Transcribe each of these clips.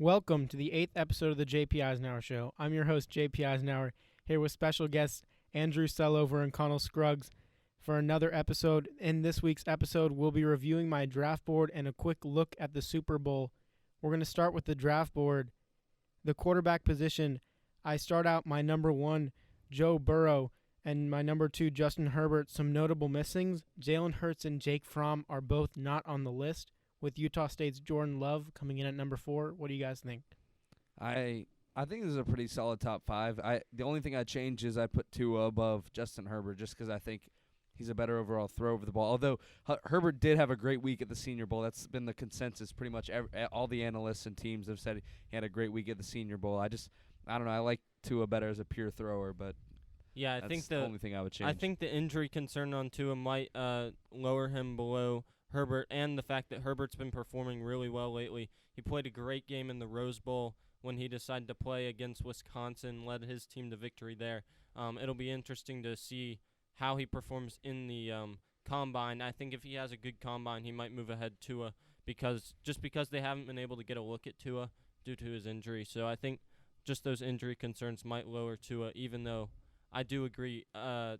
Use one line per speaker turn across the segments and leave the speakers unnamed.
Welcome to the 8th episode of the JP Eisenhauer Show. I'm your host, JP Eisenhauer, here with special guests Andrew Selover and Connell Scruggs for another episode. In this week's episode, we'll be reviewing my draft board and a quick look at the Super Bowl. We're going to start with the draft board. The quarterback position, I start out my number 1, Joe Burrow, and my number 2, Justin Herbert. Some notable missings, Jalen Hurts and Jake Fromm are both not on the list, with Utah State's Jordan Love coming in at number 4. What do you guys think?
I think this is a pretty solid top 5. The only thing I change is I put Tua above Justin Herbert just because I think he's a better overall thrower over the ball. Although Herbert did have a great week at the Senior Bowl. That's been the consensus. Pretty much all the analysts and teams have said he had a great week at the Senior Bowl. I don't know. I like Tua better as a pure thrower, but
yeah,
that's
think
the only thing I would change.
I think the injury concern on Tua might lower him below Herbert, and the fact that Herbert's been performing really well lately. He played a great game in the Rose Bowl when he decided to play against Wisconsin, led his team to victory there. It'll be interesting to see how he performs in the combine. I think if he has a good combine, he might move ahead Tua because they haven't been able to get a look at Tua due to his injury. So I think just those injury concerns might lower Tua, even though I do agree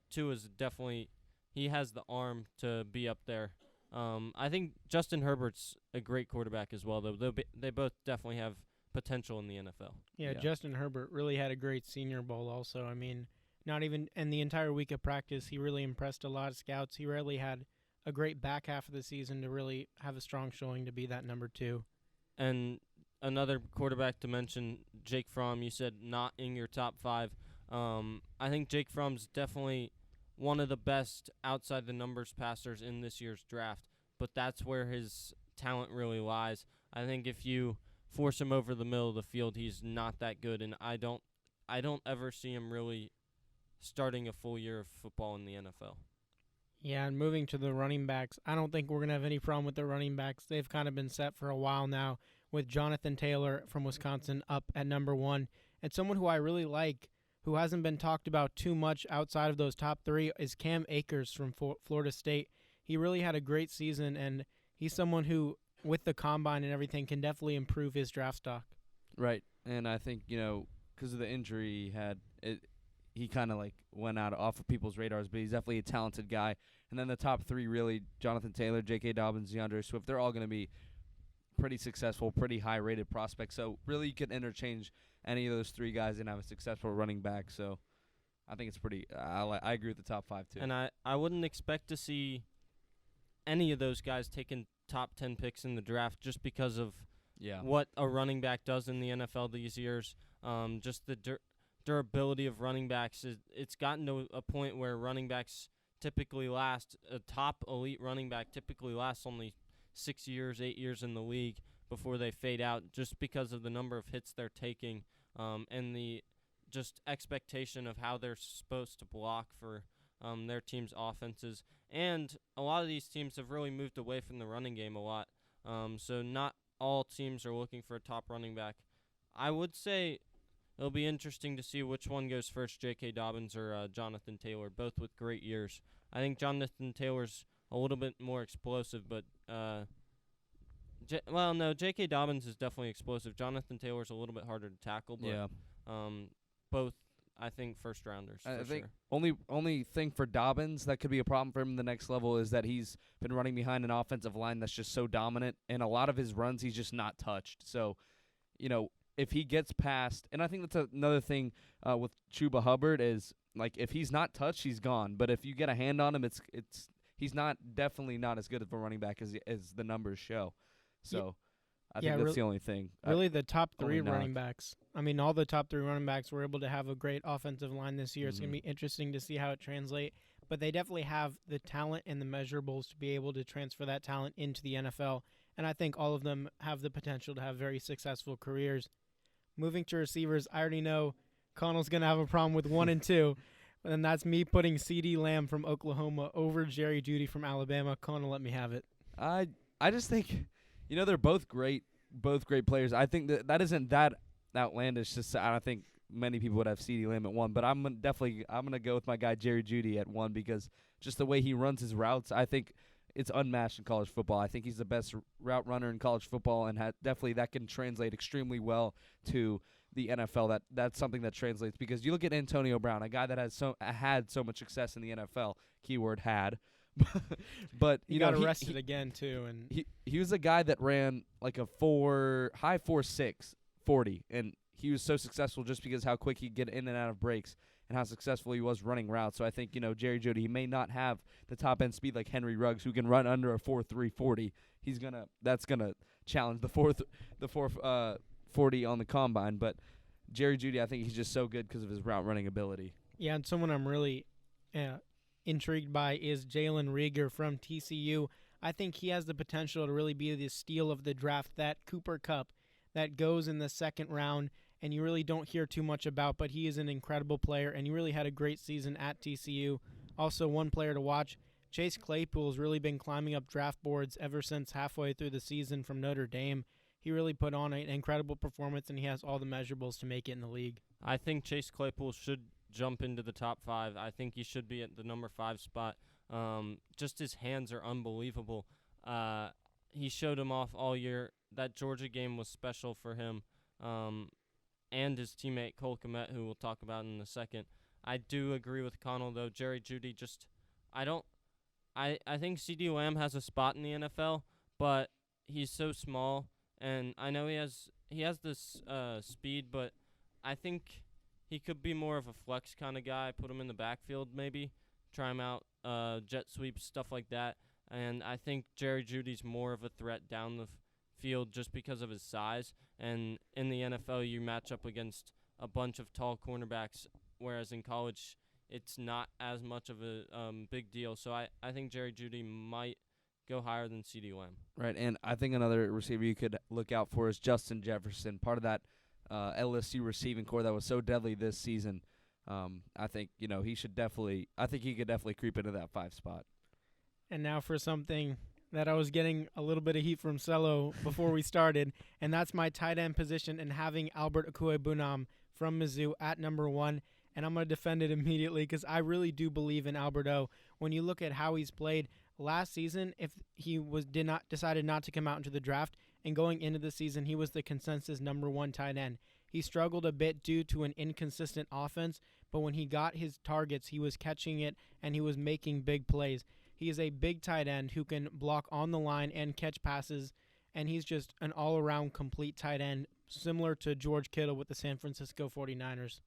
Tua's definitely – he has the arm to be up there. I think Justin Herbert's a great quarterback as well, though. They both definitely have potential in the NFL.
Yeah, Justin Herbert really had a great Senior Bowl also. I mean, not even in the entire week of practice, he really impressed a lot of scouts. He rarely had a great back half of the season to really have a strong showing to be that number 2.
And another quarterback to mention, Jake Fromm, you said not in your top 5. I think Jake Fromm's definitely one of the best outside the numbers passers in this year's draft, but that's where his talent really lies. I think if you force him over the middle of the field, he's not that good, and I don't ever see him really starting a full year of football in the NFL.
Yeah, and moving to the running backs, I don't think we're going to have any problem with the running backs. They've kind of been set for a while now with Jonathan Taylor from Wisconsin up at number 1, and someone who I really like who hasn't been talked about too much outside of those top 3 is Cam Akers from Florida State. He really had a great season, and he's someone who, with the combine and everything, can definitely improve his draft stock.
Right, and I think, because of the injury he had, he kind of went out off of people's radars, but he's definitely a talented guy. And then the top 3 really, Jonathan Taylor, J.K. Dobbins, DeAndre Swift, they're all going to be pretty successful, pretty high-rated prospects. So really you can interchange any of those 3 guys and have a successful running back. So I think it's pretty I agree with the top 5 too.
And I wouldn't expect to see any of those guys taking top 10 picks in the draft just because of what a running back does in the NFL these years. Just the durability of running backs. It's gotten to a point where running backs typically last, a top elite running back typically lasts only 6 years, 8 years in the league before they fade out just because of the number of hits they're taking and the just expectation of how they're supposed to block for their team's offenses. And a lot of these teams have really moved away from the running game a lot. So not all teams are looking for a top running back. I would say it'll be interesting to see which one goes first, J.K. Dobbins or Jonathan Taylor, both with great years. I think Jonathan Taylor's a little bit more explosive, but J.K. Dobbins is definitely explosive. Jonathan Taylor's a little bit harder to tackle, but both, I think, first-rounders for
think
sure.
Only thing for Dobbins that could be a problem for him in the next level is that he's been running behind an offensive line that's just so dominant, and a lot of his runs he's just not touched. So, if he gets past, and I think that's another thing with Chuba Hubbard is, if he's not touched, he's gone. But if you get a hand on him, he's definitely not as good of a running back as the numbers show. So I think that's the only thing.
Really, the top 3 running backs. I mean, all the top 3 running backs were able to have a great offensive line this year. It's going to be interesting to see how it translates. But they definitely have the talent and the measurables to be able to transfer that talent into the NFL. And I think all of them have the potential to have very successful careers. Moving to receivers, I already know Connell's going to have a problem with 1 and 2. And that's me putting CeeDee Lamb from Oklahoma over Jerry Jeudy from Alabama. Connell, let me have it.
I just think, they're both great players. I think that isn't that outlandish. Just I don't think many people would have CeeDee Lamb at 1, but I'm gonna go with my guy Jerry Jeudy at 1 because just the way he runs his routes. I think it's unmatched in college football. I think he's the best route runner in college football, and definitely that can translate extremely well to the NFL. That's something that translates, because you look at Antonio Brown, a guy that had so much success in the NFL. Keyword had. But
he got arrested again too, and
he was a guy that ran like a high 4.6 40, and he was so successful just because how quick he'd get in and out of breaks and how successful he was running routes. So I think, Jerry Jeudy, he may not have the top end speed like Henry Ruggs, who can run under a 4.3 40. That's gonna challenge the 4.40 on the combine. But Jerry Jeudy, I think he's just so good because of his route running ability.
Yeah, and someone I'm really intrigued by is Jalen Reagor from TCU. I think he has the potential to really be the steal of the draft, that Cooper Kupp that goes in the second round and you really don't hear too much about, but he is an incredible player, and he really had a great season at TCU. Also, one player to watch, Chase Claypool's really been climbing up draft boards ever since halfway through the season from Notre Dame. He really put on an incredible performance, and he has all the measurables to make it in the league.
I think Chase Claypool should jump into the top 5. I think he should be at the number 5 spot. Just his hands are unbelievable. He showed him off all year. That Georgia game was special for him, and his teammate Cole Kmet, who we'll talk about in a second. I do agree with Connell, though. Jerry Jeudy I think CeeDee Lamb has a spot in the NFL, but he's so small, and I know he has this speed, but I think he could be more of a flex kind of guy. Put him in the backfield maybe, try him out, jet sweeps, stuff like that. And I think Jerry Jeudy's more of a threat down the field just because of his size. And in the NFL, you match up against a bunch of tall cornerbacks, whereas in college, it's not as much of a big deal. So I think Jerry Jeudy might go higher than CeeDee Lamb.
Right, and I think another receiver you could look out for is Justin Jefferson, part of that LSU receiving core that was so deadly this season. I think he could definitely creep into that 5 spot.
And now for something that I was getting a little bit of heat from Celo before we started, and that's my tight end position and having Albert Okwuegbunam from Mizzou at number 1. And I'm going to defend it immediately because I really do believe in Alberto. When you look at how he's played last season, if he decided not to come out into the draft, and going into the season, he was the consensus number 1 tight end. He struggled a bit due to an inconsistent offense, but when he got his targets, he was catching it and he was making big plays. He is a big tight end who can block on the line and catch passes, and he's just an all-around complete tight end, similar to George Kittle with the San Francisco 49ers.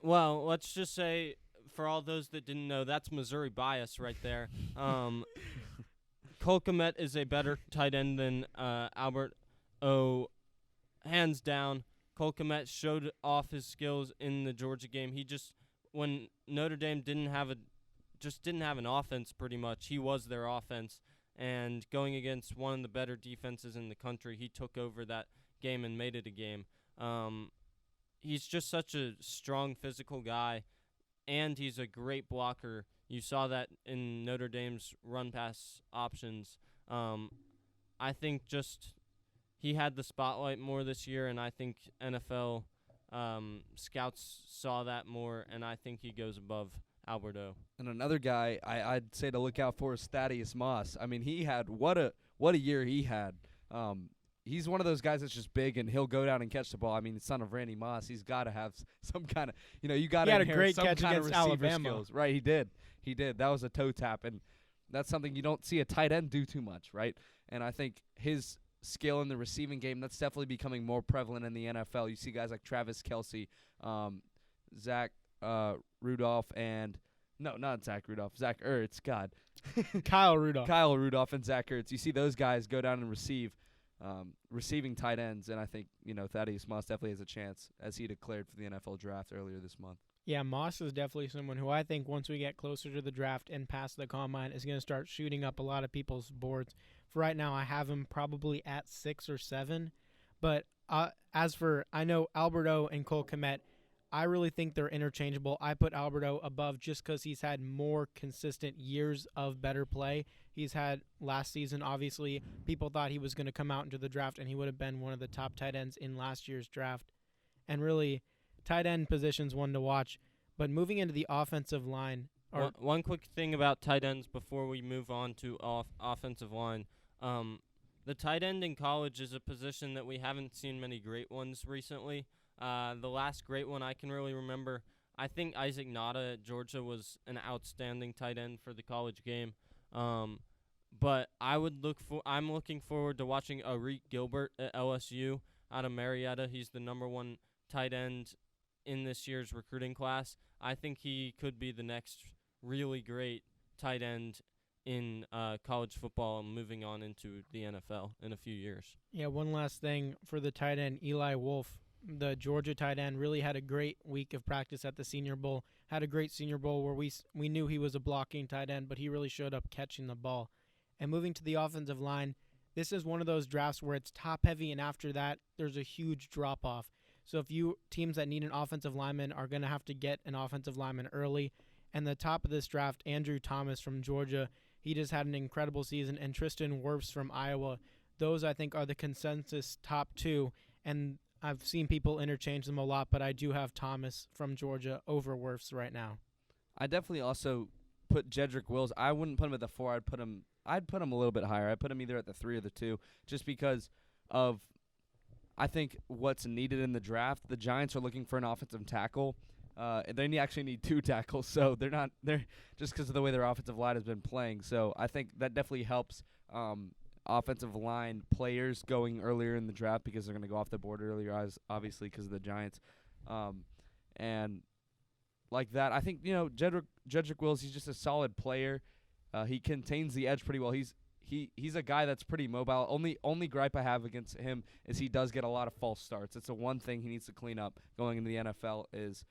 Well, let's just say, for all those that didn't know, that's Missouri bias right there. Cole Kmet is a better tight end than Albert O. Hands down. Cole Kmet showed off his skills in the Georgia game. When Notre Dame didn't have an offense pretty much, he was their offense. And going against one of the better defenses in the country, he took over that game and made it a game. He's just such a strong physical guy, and he's a great blocker. You saw that in Notre Dame's run-pass options. I think just he had the spotlight more this year, and I think NFL scouts saw that more, and I think he goes above Alberto.
And another guy I'd say to look out for is Thaddeus Moss. I mean, he had what a year he had. He's one of those guys that's just big, and he'll go down and catch the ball. I mean, son of Randy Moss, he's got to have some kind of, you got to inherit some kind of receiver skills. Right, he did. That was a toe tap, and that's something you don't see a tight end do too much, right? And I think his skill in the receiving game, that's definitely becoming more prevalent in the NFL. You see guys like Travis Kelce, Zach Rudolph, and not Zach Rudolph, Zach Ertz, God.
Kyle Rudolph
and Zach Ertz. You see those guys go down and receiving tight ends, and I think, Thaddeus Moss definitely has a chance, as he declared for the NFL draft earlier this month.
Yeah, Moss is definitely someone who I think once we get closer to the draft and past the combine is going to start shooting up a lot of people's boards. For right now, I have him probably at 6 or 7. But I know Alberto and Cole Kmet, I really think they're interchangeable. I put Alberto above just because he's had more consistent years of better play. He's had last season, obviously, people thought he was going to come out into the draft and he would have been one of the top tight ends in last year's draft. And really, tight end position's one to watch. But moving into the offensive line,
One quick thing about tight ends before we move on to offensive line. The tight end in college is a position that we haven't seen many great ones recently. The last great one I can really remember, I think Isaac Nada at Georgia was an outstanding tight end for the college game. But I'm looking forward to watching Arik Gilbert at LSU out of Marietta. He's the number 1 tight end in this year's recruiting class. I think he could be the next really great tight end in college football and moving on into the NFL in a few years.
Yeah, one last thing for the tight end, Eli Wolf, the Georgia tight end, really had a great week of practice at the Senior Bowl. Had a great Senior Bowl where we knew he was a blocking tight end, but he really showed up catching the ball. And moving to the offensive line, this is one of those drafts where it's top-heavy, and after that, there's a huge drop-off. So if you teams that need an offensive lineman are going to have to get an offensive lineman early. And the top of this draft, Andrew Thomas from Georgia, he just had an incredible season. And Tristan Wirfs from Iowa, those I think are the consensus top 2. And I've seen people interchange them a lot, but I do have Thomas from Georgia over Wirfs right now.
I definitely also put Jedrick Wills. I wouldn't put him at the 4. I'd put him a little bit higher. I'd put him either at the 3 or the 2, just because of I think what's needed in the draft. The Giants are looking for an offensive tackle. They actually need 2 tackles, so they're just because of the way their offensive line has been playing. So I think that definitely helps offensive line players going earlier in the draft because they're going to go off the board earlier, obviously because of the Giants. And like that, I think Jedrick Wills, he's just a solid player. He contains the edge pretty well. He's a guy that's pretty mobile. Only gripe I have against him is he does get a lot of false starts. It's the one thing he needs to clean up going into the NFL is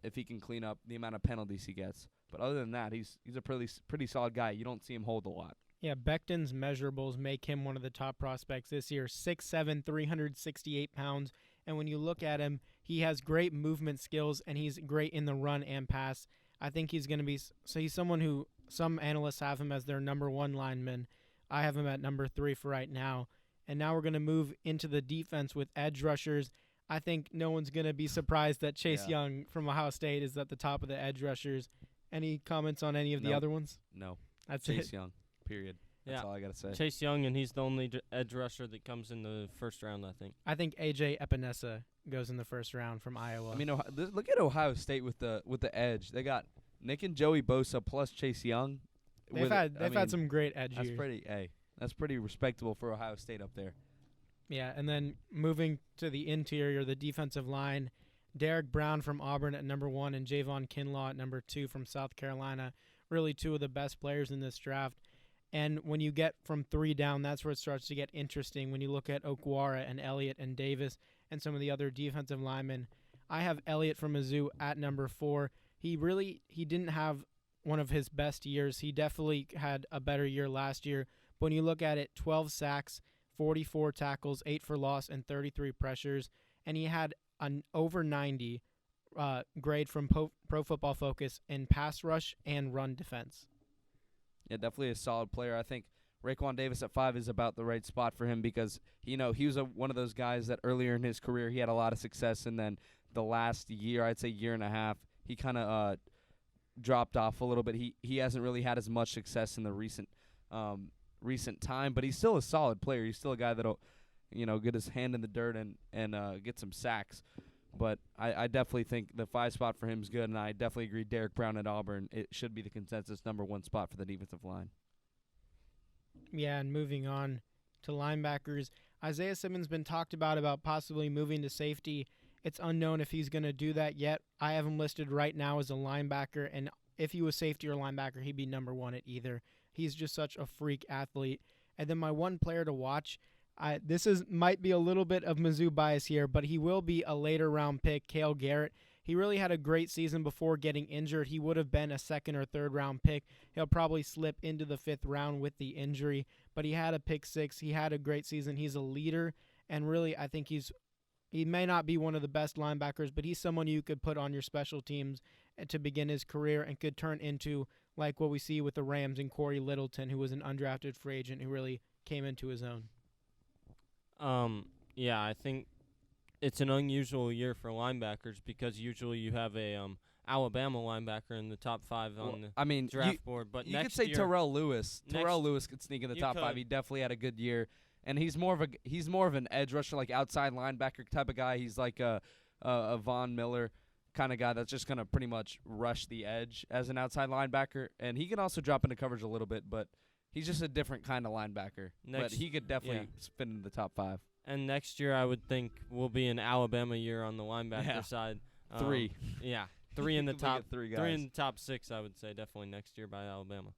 if he can clean up the amount of penalties he gets. But other than that, he's a pretty solid guy. You don't see him hold a lot.
Yeah, Becton's measurables make him one of the top prospects this year. 6'7", 368 pounds. And when you look at him, he has great movement skills, and he's great in the run and pass. I think he's going to be – so he's someone who some analysts have him as their number 1 lineman. I have him at number 3 for right now. And now we're going to move into the defense with edge rushers. I think no one's going to be surprised that Chase Young from Ohio State is at the top of the edge rushers. Any comments on any of the other ones?
No.
That's
Chase
it.
Young, period. That's all I got to say.
Chase Young, and he's the only edge rusher that comes in the first round, I think.
I think A.J. Epinesa goes in the first round from Iowa.
I mean, look at Ohio State with the edge. They got Nick and Joey Bosa plus Chase Young.
They've had some great edge years.
That's pretty respectable for Ohio State up there.
Yeah, and then moving to the interior, the defensive line, Derek Brown from Auburn at number 1 and Javon Kinlaw at number 2 from South Carolina. Really 2 of the best players in this draft. And when you get from 3 down, that's where it starts to get interesting. When you look at Okwara and Elliott and Davis and some of the other defensive linemen, I have Elliott from Mizzou at number 4. He didn't have one of his best years. He definitely had a better year last year. But when you look at it, 12 sacks, 44 tackles, 8 for loss, and 33 pressures. And he had an over 90 grade from Pro Football Focus in pass rush and run defense.
Yeah, definitely a solid player. I think Raekwon Davis at 5 is about the right spot for him because, he was one of those guys that earlier in his career he had a lot of success, and then the last year, I'd say year and a half, he kind of dropped off a little bit. He hasn't really had as much success in the recent time, but he's still a solid player. He's still a guy that'll, get his hand in the dirt and get some sacks. But I definitely think the 5 spot for him is good, and I definitely agree Derek Brown at Auburn, it should be the consensus number 1 spot for the defensive line.
Yeah, and moving on to linebackers, Isaiah Simmons been talked about possibly moving to safety. It's unknown if he's going to do that yet. I have him listed right now as a linebacker, and if he was safety or linebacker, he'd be number 1 at either. He's just such a freak athlete. And then my one player to watch, might be a little bit of Mizzou bias here, but he will be a later round pick, Cale Garrett. He really had a great season before getting injured. He would have been a 2nd or 3rd round pick. He'll probably slip into the 5th round with the injury, but he had a pick 6. He had a great season. He's a leader, and really I think he may not be one of the best linebackers, but he's someone you could put on your special teams to begin his career and could turn into like what we see with the Rams and Corey Littleton, who was an undrafted free agent who really came into his own.
Yeah, I think it's an unusual year for linebackers because usually you have a Alabama linebacker in the top 5 on the draft board. But
you could
next
say
year,
Terrell Lewis. Terrell Lewis could sneak in the top 5. He definitely had a good year, and he's more of an edge rusher, like outside linebacker type of guy. He's like a Von Miller kind of guy that's just gonna pretty much rush the edge as an outside linebacker, and he can also drop into coverage a little bit, but he's just a different kind of linebacker. But he could definitely fit into the top 5.
And next year, I would think will be an Alabama year on the linebacker side.
3.
Yeah, 3 in the top.
3 guys.
3 in the top 6, I would say, definitely next year by Alabama.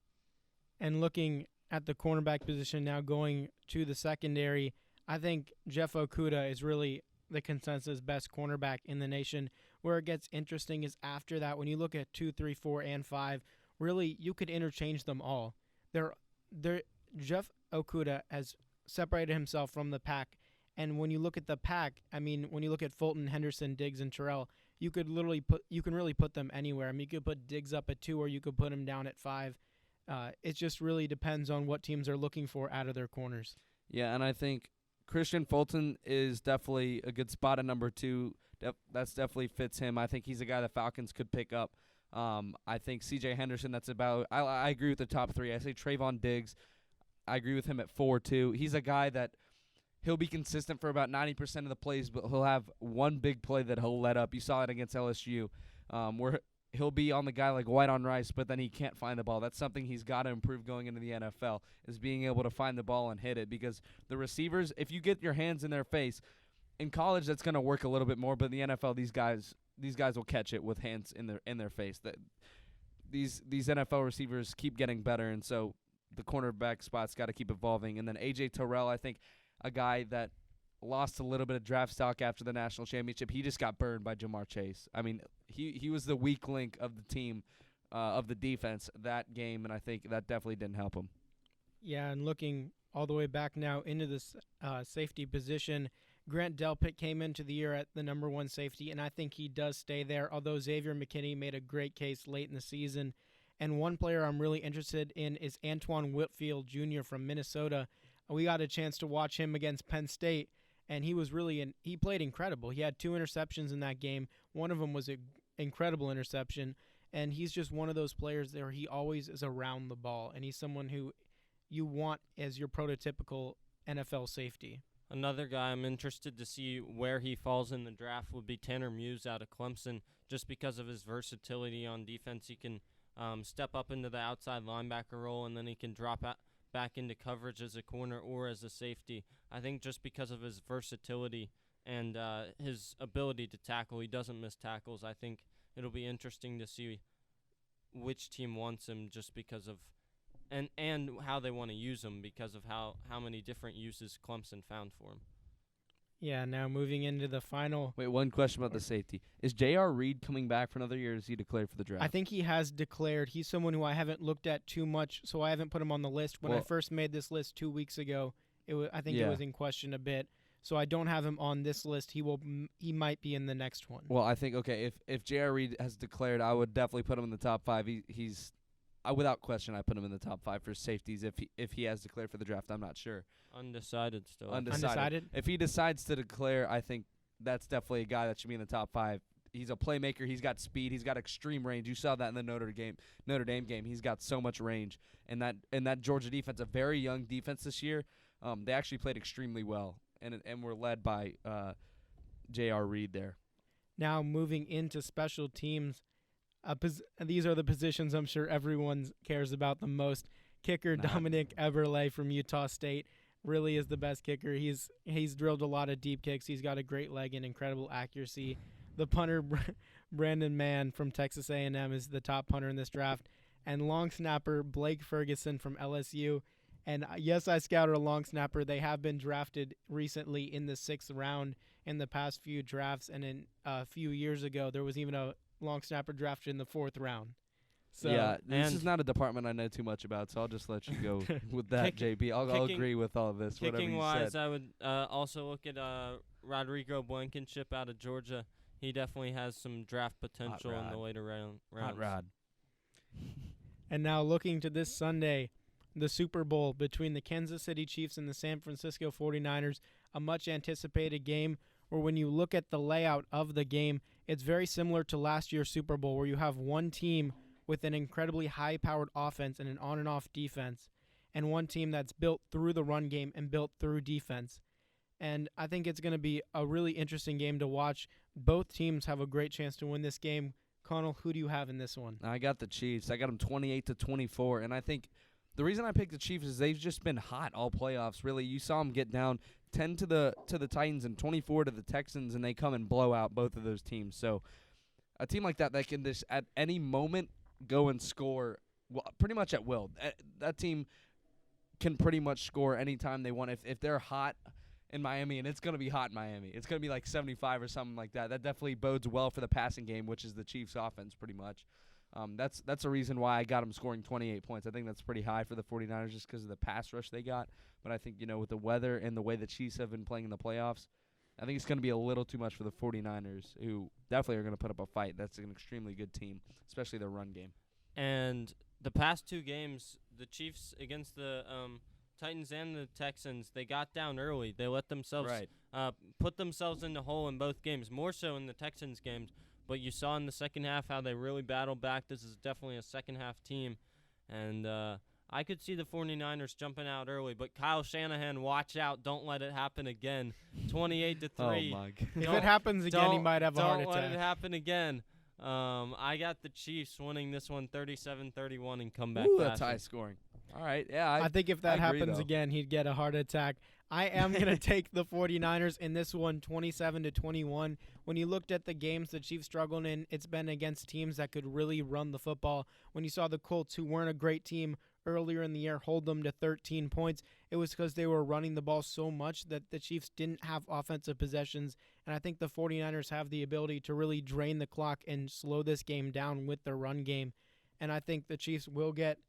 And looking at the cornerback position now, going to the secondary, I think Jeff Okudah is really the consensus best cornerback in the nation. Where it gets interesting is after that, when you look at 2, 3, 4, and 5, really you could interchange them all. Jeff Okudah has separated himself from the pack, and when you look at the pack, I mean, when you look at Fulton, Henderson, Diggs, and Terrell, you can really put them anywhere. I mean, you could put Diggs up at 2, or you could put him down at 5. It just really depends on what teams are looking for out of their corners.
Yeah, and I think Christian Fulton is definitely a good spot at number 2. That's definitely fits him. I think he's a guy the Falcons could pick up. I think C.J. Henderson, that's about – I agree with the top 3. I say Trayvon Diggs. I agree with him at 4, too. He's a guy that he'll be consistent for about 90% of the plays, but he'll have one big play that he'll let up. You saw it against LSU, where he'll be on the guy like white on rice, but then he can't find the ball. That's something he's got to improve going into the NFL, is being able to find the ball and hit it, because the receivers, if you get your hands in their face – in college, that's going to work a little bit more, but in the NFL, these guys will catch it with hands in their face. These NFL receivers keep getting better, and so the cornerback spot's got to keep evolving. And then A.J. Terrell, I think, a guy that lost a little bit of draft stock after the national championship. He just got burned by Jamar Chase. I mean, he was the weak link of the team, of the defense that game, and I think that definitely didn't help him.
Yeah, and looking all the way back now into this safety position, Grant Delpit came into the year at the number 1 safety, and I think he does stay there, although Xavier McKinney made a great case late in the season. And one player I'm really interested in is Antoine Whitfield Jr. from Minnesota. We got a chance to watch him against Penn State, and he was he played incredible. He had 2 interceptions in that game. One of them was an incredible interception, and he's just one of those players there. He always is around the ball, and he's someone who you want as your prototypical NFL safety.
Another guy I'm interested to see where he falls in the draft would be Tanner Muse out of Clemson, just because of his versatility on defense. He can step up into the outside linebacker role, and then he can drop back into coverage as a corner or as a safety. I think just because of his versatility and his ability to tackle, he doesn't miss tackles. I think it'll be interesting to see which team wants him, just because of and how they want to use him, because of how many different uses Clemson found for him.
Yeah, now moving into the final.
Wait, one question about the safety. Is J.R. Reed coming back for another year, or is he declared for the draft?
I think he has declared. He's someone who I haven't looked at too much, so I haven't put him on the list. When I first made this list 2 weeks ago, I think it was in question a bit. So I don't have him on this list. He might be in the next one.
Well, I think, okay, if J.R. Reed has declared, I would definitely put him in the top 5. He's without question, I put him in the top 5 for safeties. If he has declared for the draft, I'm not sure.
Undecided still.
Undecided?
If he decides to declare, I think that's definitely a guy that should be in the top 5. He's a playmaker. He's got speed. He's got extreme range. You saw that in the Notre Dame game. He's got so much range. And that Georgia defense, a very young defense this year, they actually played extremely well and were led by J.R. Reed there.
Now moving into special teams. These are the positions I'm sure everyone cares about the most. Kicker Dominic Eberle from Utah State really is the best kicker. He's drilled a lot of deep kicks. He's got a great leg and incredible accuracy. The punter Brandon Mann from Texas A&M is the top punter in this draft, and long snapper Blake Ferguson from LSU. And yes, I scouted a long snapper. They have been drafted recently in the 6th round in the past few drafts, and in a few years ago there was even a long snapper drafted in the 4th round. So
yeah, this is not a department I know too much about, so I'll just let you go with that, JB. I'll agree with all of this.
Kicking-wise, I would also look at Rodrigo Blankenship out of Georgia. He definitely has some draft potential in the later rounds.
Hot Rod.
And now looking to this Sunday, the Super Bowl between the Kansas City Chiefs and the San Francisco 49ers, a much-anticipated game where when you look at the layout of the game, it's very similar to last year's Super Bowl where you have one team with an incredibly high-powered offense and an on and off defense, and one team that's built through the run game and built through defense. And I think it's going to be a really interesting game to watch. Both teams have a great chance to win this game. Connell, who do you have in this one?
I got the Chiefs. I got them 28-24, and I think the reason I picked the Chiefs is they've just been hot all playoffs. Really, you saw them get down 10 to the Titans and 24 to the Texans, and they come and blow out both of those teams. So a team like that can just at any moment go and score pretty much at will. That team can pretty much score anytime they want. If they're hot in Miami, and it's going to be hot in Miami, it's going to be like 75 or something like that. That definitely bodes well for the passing game, which is the Chiefs' offense pretty much. That's a reason why I got them scoring 28 points. I think that's pretty high for the 49ers just because of the pass rush they got. But I think, with the weather and the way the Chiefs have been playing in the playoffs, I think it's going to be a little too much for the 49ers, who definitely are going to put up a fight. That's an extremely good team, especially their run game.
And the past two games, the Chiefs against the Titans and the Texans, they got down early. They let themselves put themselves in the hole in both games, more so in the Texans games. But you saw in the second half how they really battled back. This is definitely a second-half team. And I could see the 49ers jumping out early. But Kyle Shanahan, watch out. Don't let it happen again. 28-3.
Oh, my God.
If it happens again, he might have a heart attack.
Don't let it happen again. I got the Chiefs winning this one 37-31 and come back.
That's high scoring. All right, yeah.
I think if that happens again, he'd get a heart attack. I am going to take the 49ers in this one 27-21. When you looked at the games the Chiefs struggled in, it's been against teams that could really run the football. When you saw the Colts, who weren't a great team earlier in the year, hold them to 13 points, it was because they were running the ball so much that the Chiefs didn't have offensive possessions. And I think the 49ers have the ability to really drain the clock and slow this game down with their run game. And I think the Chiefs will get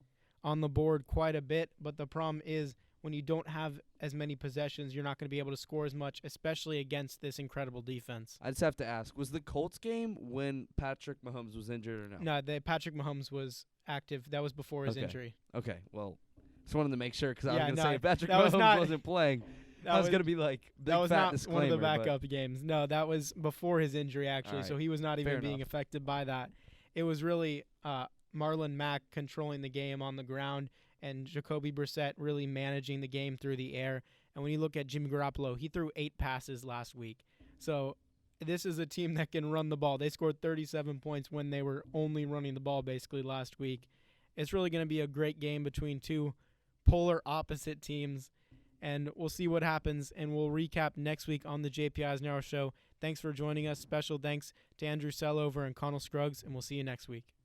on the board quite a bit, but the problem is when you don't have as many possessions, you're not going to be able to score as much, especially against this incredible defense.
I just have to ask, was the Colts game when Patrick Mahomes was injured or no?
No, Patrick Mahomes was active. That was before his injury.
Okay, well, just wanted to make sure because I was going to say if Patrick
Mahomes
wasn't playing, I was going to be like, big
that was
fat
not
disclaimer,
one of the backup games. No, that was before his injury, actually, so he was not even being affected by that. It was really Marlon Mack controlling the game on the ground and Jacoby Brissett really managing the game through the air. And when you look at Jimmy Garoppolo, he threw 8 passes last week. So this is a team that can run the ball. They scored 37 points when they were only running the ball basically last week. It's really going to be a great game between two polar opposite teams, and we'll see what happens, and we'll recap next week on the JP Eisenhauer Show. Thanks for joining us. Special thanks to Andrew Selover and Connell Scruggs, and we'll see you next week.